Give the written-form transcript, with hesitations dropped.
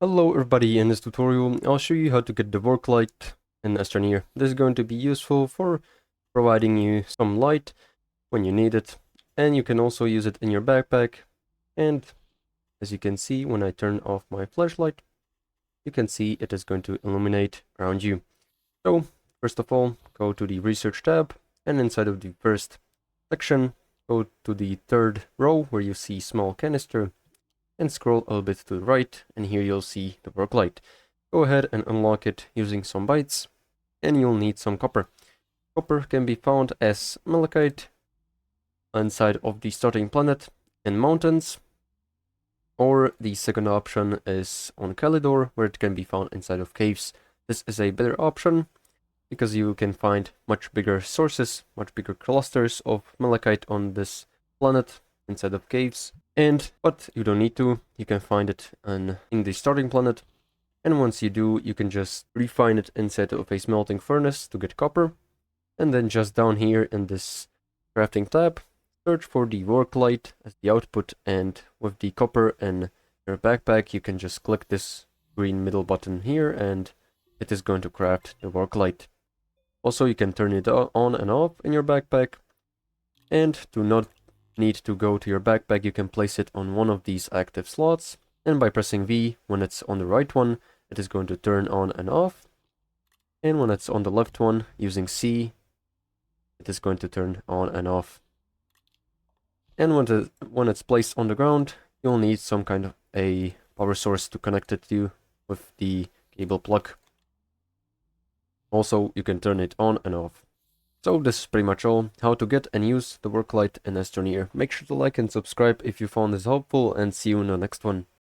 Hello everybody, in this tutorial I'll show you how to get the Worklight in Astroneer. This is going to be useful for providing you some light when you need it, and you can also use it in your backpack. And as you can see, when I turn off my flashlight, you can see it is going to illuminate around you. So first of all, go to the research tab, and inside of the first section, go to the third row where you see small canister, and scroll a little bit to the right, and here you'll see the Worklight. Go ahead and unlock it using some bytes, and you'll need some copper. Copper can be found as malachite inside of the starting planet in mountains, or the second option is on Calidor, where it can be found inside of caves. This is a better option because you can find much bigger sources, much bigger clusters of malachite on this planet inside of caves. But you don't need to, you can find it in the starting planet, and once you do, you can just refine it inside of a smelting furnace to get copper, and then just down here in this crafting tab, search for the Worklight as the output, and with the copper in your backpack, you can just click this green middle button here, and it is going to craft the Worklight. Also, you can turn it on and off in your backpack, and to not need to go to your backpack, you can place it on one of these active slots, and by pressing V when it's on the right one, it is going to turn on and off, and when it's on the left one, using C, it is going to turn on and off. And when it's placed on the ground, you'll need some kind of a power source to connect it to with the cable plug. Also, you can turn it on and off. So this is pretty much all, how to get and use the Worklight in Astroneer. Make sure to like and subscribe if you found this helpful, and see you in the next one.